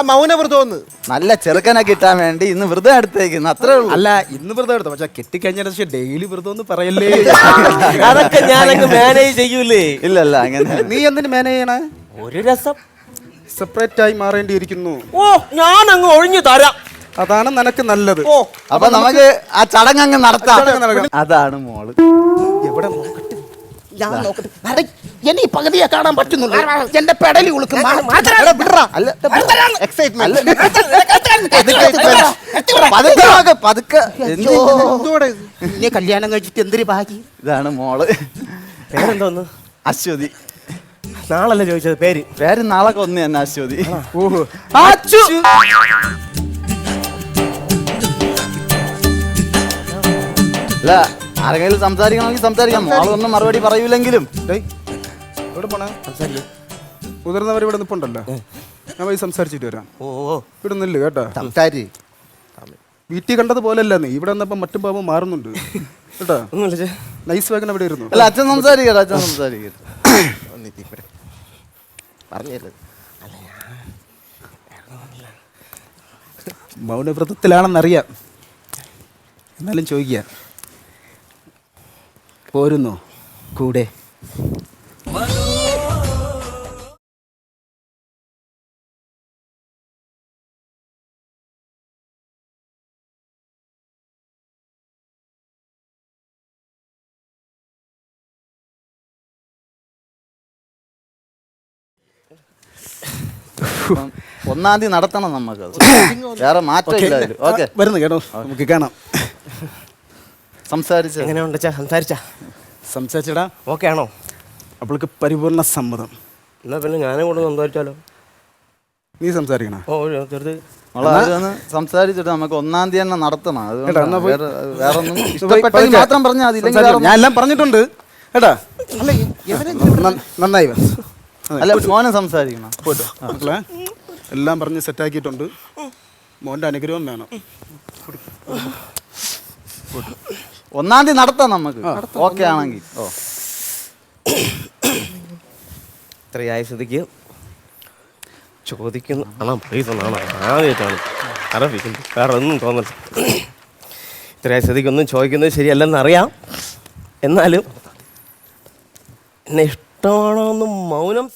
മൗനവ്രതം നല്ല ചെറുക്കനെ കിട്ടാൻ വേണ്ടി ഇന്ന് വ്രതം എടുത്തേക്കുന്നു, അത്രേ ഉള്ളൂ. അല്ല, ഇന്ന് വ്രതം എടുത്തു, പക്ഷെ കെട്ടിക്കഴിഞ്ഞ ഡെയിലി വ്രതം ഒന്ന് പറയല്ലേ. അതൊക്കെ ഞാനങ്ങ് മാനേജ് ചെയ്യൂലേ. ഇല്ലല്ല, അങ്ങനെ നീ എന്തിനു മാനേജ് ചെയ്യണേ? ഒരു രസം സെപ്പറേറ്റ് ആയി മാറേണ്ടിയിരിക്കുന്നു. ഓ, ഞാൻ അങ്ങ് ഒഴിഞ്ഞു തരാം. അതാണ് നിനക്ക് നല്ലത്. ഓ, അപ്പൊ നമുക്ക് ആ ചടങ്ങ് അങ്ങ് നടത്താം. അതാണ് മോള്. എവിടെ നോക്കട്ടെ, ഞാൻ നോക്കട്ടെ. എനിക്ക് പകുതിയെ കാണാൻ പറ്റുന്നുള്ളൂ. എന്റെ പെടലി ഉളുക്കും. കല്യാണം കഴിച്ചിട്ട് എന്തൊരു ഭാഗ്യം. ഇതാണ് മോള്. പേരെന്തോന്ന്? അശ്വതി. നാളല്ലേ ചോദിച്ചത് പേര്? പേര് നാളെ 1 തന്നെ, അശ്വതി. ഓഹോ, അല്ല, ആരെങ്കിലും സംസാരിക്കണമെങ്കിൽ സംസാരിക്കാം. മോളൊന്നും മറുപടി പറയൂലെങ്കിലും. എവിടെ പോണേ? മുതിർന്നവർ ഇവിടെ നിൽപ്പുണ്ടല്ലോ, ഞാൻ പോയി സംസാരിച്ചിട്ട് വരാം. ഓ, ഇവിടെ നില്ല് കേട്ടോ. വീട്ടിൽ കണ്ടതുപോലെയല്ല, നീ ഇവിടെ വന്നപ്പോ മറ്റും പാപം മാറുന്നുണ്ട് കേട്ടോ. നൈസ് വാഗൻ അവിടെ ഇരുന്നു. അല്ല, അച്ഛൻ സംസാരിക്കട്ടെ, അച്ഛൻ സംസാരിക്കട്ടെ. മൗനവ്രതത്തിലാണെന്നറിയാം, എന്നാലും ചോദിക്കുക, പോരുന്നോ കൂടെ? അപ്പം 1-ാം തീയതി നടത്തണം നമുക്കത്, വേറെ മാറ്റമില്ല അതില്. ഓക്കെ, വരുന്നു കേട്ടോ, നമുക്ക് കാണാം. സംസാരിച്ച എങ്ങനെയുണ്ട് ചാ? സംസാരിച്ചടാ, ഓക്കെ ആണോ? അവൾക്ക് പരിപൂർണ സമ്മതം. എന്നാ പിന്നെ ഞാനും കൂടെ സംസാരിച്ചാലോ? നീ സംസാരിക്കണ? ഓ ചെറുത് നമ്മളതൊന്ന് സംസാരിച്ചിട്ട് നമുക്ക് 1-ാം തീയതി തന്നെ നടത്തണം. കേട്ടോ, എന്നാ പോയി. വേറെ ഒന്നും ഇഷ്ടപ്പെട്ടെങ്കിൽ മാത്രം പറഞ്ഞാൽ മതി, ഇല്ലെങ്കിൽ വേറെ ഞാൻ എല്ലാം പറഞ്ഞിട്ടുണ്ട് കേട്ടാ. നന്നായി വാ. അല്ല, മോനെ സംസാരിക്കണം. മക്കളെ എല്ലാം പറഞ്ഞ് സെറ്റാക്കിയിട്ടുണ്ട്. മോൻ്റെ അനുഗ്രഹം വേണം. 1-ാം തീയതി നടത്താം നമുക്ക്, ഓക്കെ ആണെങ്കിൽ. ഓ, ഇത്രയായ സ്ഥിതിക്ക് ചോദിക്കുന്നു. ആണോ പ്ലീസ് ഒന്നാണോ? ആദ്യമായിട്ടാണ് അറിയിക്കുന്നു, വേറെ ഒന്നും തോന്നില്ല. ഇത്രയായ സ്ഥിതിക്ക് ഒന്നും ചോദിക്കുന്നത് ശരിയല്ലെന്ന് അറിയാം, എന്നാലും എന്നെ ഇഷ്ടമാണോ എന്ന് മൗനം.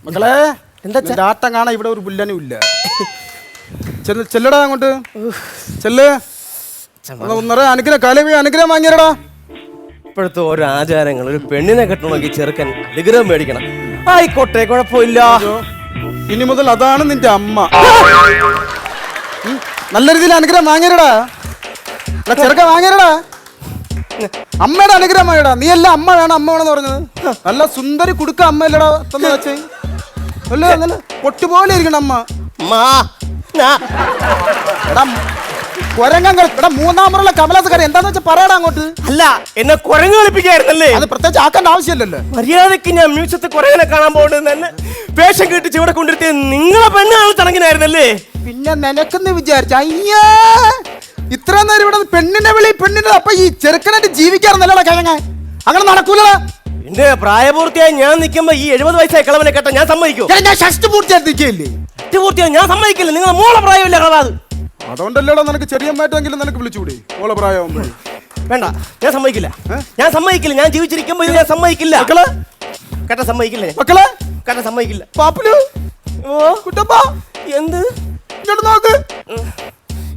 മക്കളെ എന്താ ആട്ടം കാണാൻ ഇവിടെ ഒരു പുല്ലനും ഇല്ല. ചെല്ലടാ അങ്ങോട്ട്, ചെല്ല്. ഒന്നര അനുഗ്രഹം കലവി അനുഗ്രഹം വാങ്ങിയടാ. ഇപ്പോഴത്തെ ഓരോ ആചാരങ്ങൾ, ഒരു പെണ്ണിനെ കെട്ടണമെങ്കിൽ ചെറുക്കൻ അനുഗ്രഹം മേടിക്കണം. ആയിക്കോട്ടെ, കുഴപ്പമില്ല. ഇനി മുതൽ അതാണ് നിന്റെ അമ്മ. നല്ല രീതിയിൽ അനുഗ്രഹം വാങ്ങിയടാ, ചെറുക്കൻ വാങ്ങിയടാ. അമ്മയുടെ അനുഗ്രഹം വാങ്ങിയടാ. നീ അല്ല അമ്മ വേണം, അമ്മ വേണമെന്ന് പറഞ്ഞത്. നല്ല സുന്ദരി കുടുക്ക അമ്മ ഇല്ലടാ തന്നെ വെച്ചേ. അല്ലേ നല്ല പൊട്ടുപോലെ ഇരിക്കണം അമ്മ. എടാ കൊരങ്ങൾ, എടാ 3-ാം മുറയിലെ കമലാസക്കാരൻ എന്താന്ന് വെച്ചാൽ പറയടാ അങ്ങോട്ട്. അല്ല, എന്നെ കുരങ്ങ് കളിപ്പിക്കായിരുന്നല്ലേ? അത് പ്രത്യേകിച്ച് ആക്കേണ്ട ആവശ്യമില്ലല്ലോ. മര്യാദക്ക് ഞാൻ മ്യൂസിയത്തിൽ കുരങ്ങനെ കാണാൻ പോകുന്നത് തന്നെ വേഷം കെട്ടിച്ച് ഇവിടെ കൊണ്ടിരുത്തിയ നിങ്ങളെ പെണ്ണാണ് ചടങ്ങിനായിരുന്നല്ലേ? പിന്നെ നിനക്കെന്ന് വിചാരിച്ച അയ്യാ ഇത്ര നേരം ഇവിടെ പെണ്ണിനെ വിളി പെണ്ണിനെ. അപ്പൊ ഈ ചെറുക്കനായിട്ട് ജീവിക്കാറുന്നല്ലടാ കിഴങ്ങ, അങ്ങനെ നടക്കൂലടാ. എന്റെ പ്രായപൂർത്തിയായി ഞാൻ നിൽക്കുമ്പോ ഈ 70 വയസ്സായ കിളവനെ കേട്ട ഞാൻ സമ്മതിക്കൂ? ഞാൻ ഷഷ്ടി പൂർത്തിയായി നിൽക്കുകയില്ലേ? പൂർത്തിയായി ഞാൻ സമ്മതിക്കില്ല. നിങ്ങളെ മോളെ പ്രായമില്ല കളവാത്. അതുകൊണ്ടല്ലേടാ നിനക്ക് ചെറിയ മാറ്റമെങ്കിലും നിനക്ക് വിളിച്ചുകൂടി ഓളെ പ്രായമാകുമ്പോ. വേണ്ട, ഞാൻ സമ്മതിക്കില്ല. ഞാൻ സമ്മതിക്കില്ല. ഞാൻ ജീവിച്ചിരിക്കുമ്പോ ഇത് ഞാൻ സമ്മതിക്കില്ല. കേട്ട സമ്മതിക്കില്ല. മക്കളെ കേട്ട സമ്മതിക്കില്ല. പാപ്പുലു, ഓ കുട്ടപ്പ, എന്ത് ഇങ്ങോട്ട് നോക്ക്.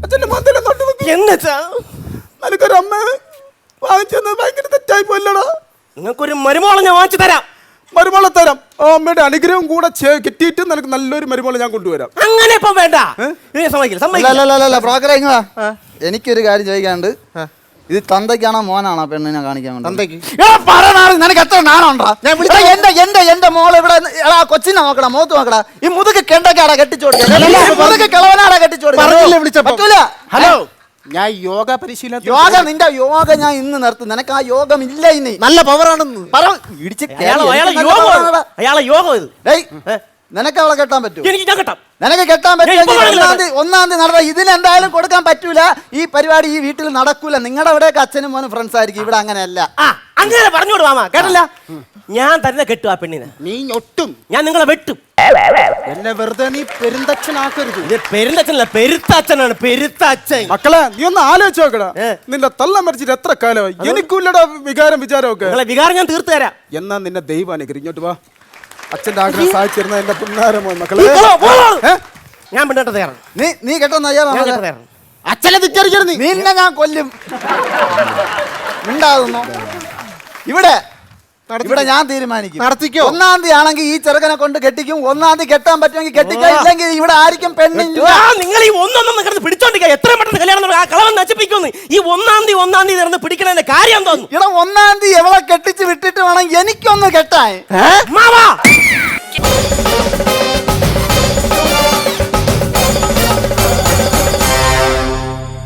അച്ഛന്റെ മന്ദിരം തൊട്ട് നോക്ക്. എന്നുവെച്ചാ നിനക്കൊരു അമ്മ വാങ്ങിച്ചെന്നത് ഭയങ്കര തെറ്റായി പോയില്ലടാ. നിങ്ങൾക്കൊരു മരുമോളെ ഞാൻ വാങ്ങിച്ചു തരാം. മരുമോളെ തരാം. ആ അമ്മയുടെ അനുഗ്രഹം കൂടെ കിട്ടിയിട്ട് നിനക്ക് നല്ലൊരു മരുമോളെ ഞാൻ കൊണ്ടുവരാം. അങ്ങനെ ഇപ്പം വേണ്ട. സമ്മതിക്കില്ല. ബ്രോക്കറെ എനിക്കൊരു കാര്യം ചോദിക്കാണ്ട്, ഇത് തന്തയ്ക്കാണോ മോനാണോ പെണ്ണിനെ കാണിക്കാൻ വേണ്ടി? തന്തയ്ക്ക്. നിനക്ക് എത്ര നാണോണ്ടാ? എന്റെ മോളെ ഇവിടെ കൊച്ചിനെ നോക്കടാ, മുഖത്ത് നോക്കടാ. ഈ മുതുക്ക് കെണ്ടൊക്കെയാടാ കെട്ടിച്ചോടുക, കിളവനാടാ കെട്ടിച്ചോടുക. ഹലോ, ഞാൻ യോഗ പരിശീലനം. യോഗ നിന്റെ യോഗ ഞാൻ ഇന്ന് നിർത്തും. നിനക്ക് ആ യോഗം ഇല്ല. ഇനി നല്ല പവറാണെന്ന് അയാളെ യോഗം ഇത്. നിനക്ക് അവളെ കെട്ടാൻ പറ്റൂ? എനിക്ക് ഞാൻ കെട്ടാം. നിനക്ക് കെട്ടാൻ പറ്റുമെങ്കിൽ 1-ാം തീയതി നടത്താം. ഇതിനെന്തായാലും കൊടുക്കാൻ പറ്റൂല. ഈ പരിപാടി ഈ വീട്ടിൽ നടക്കൂല. നിങ്ങളുടെ അവിടെയൊക്കെ അച്ഛനും മോനും ഫ്രണ്ട്സ് ആയിരിക്കും, ഇവിടെ അങ്ങനെയല്ല. അങ്ങനെ പറഞ്ഞോട് മാമ, കേട്ടല്ല? ഞാൻ തന്നെ കെട്ടും ആ പെണ്ണിനെ. നീ ഒട്ടും. ഞാൻ നിങ്ങളെ വെട്ടും. എന്നെ വെറുതെ നീ പെരുന്തച്ഛനാക്കരുത്. ഇത് പെരുന്തച്ഛനല്ല, പെരുത്തച്ഛനാണ്. പെരുത്തച്ഛൻ. മക്കളെ നീ ഒന്ന് ആലോചിച്ച് നോക്കടാ. നിന്റെ തള്ള മരിച്ചിട്ട് എത്ര കാലമായി? എനിക്കില്ലടാ വികാരം വിചാരമൊക്കെ. നിങ്ങളെ വികാരം ഞാൻ തീർത്തു തരാം. എന്നാ നിന്നെ ദൈവം അനുഗ്രഹിക്കും. ഇങ്ങോട്ട് വാ. അച്ഛന്റെ ആഗ്രഹം സാധിച്ചിരുന്ന എന്റെ പുന്നാരമോ മക്കളെ. ഞാൻ പെണ്ണിട്ട് തയ്യാറാണ്. നീ കേട്ടോന്ന് അയ്യാ, അച്ഛനെ തിരിച്ചറിയരുത്. നിന്നെ ഞാൻ കൊല്ലും. ഉണ്ടാകുന്നു ഇവിടെ ഞാൻ തീരുമാനിക്കും. നടത്തിക്കോ? 1-ാം തീയതി ആണെങ്കിൽ ഈ ചെറുക്കനെ കൊണ്ട് കെട്ടിക്കും. 1-ാം തീയതി കെട്ടാൻ പറ്റുമെങ്കിൽ കെട്ടിക്കാം, ഇല്ലെങ്കിൽ ഇവിടെ ആയിരിക്കും പെണ്ണില്ല. നിങ്ങൾ ഈ ഒന്നൊന്നും കിടന്ന് പിടിച്ചോണ്ടിരിക്കുക. എത്രയും പെട്ടെന്ന് കല്യാണം ആ കളവൻ നശിപ്പിക്കുന്നു. ഈ 1-ാം തീയതി കിടന്ന് പിടിക്കണതിന്റെ കാര്യം തോന്നുന്നു. ഇവിടെ 1-ാം തീയതി എവളെ കെട്ടിച്ച് വിട്ടിട്ട് വേണം എനിക്കൊന്ന് കെട്ടാൻ. മാവാ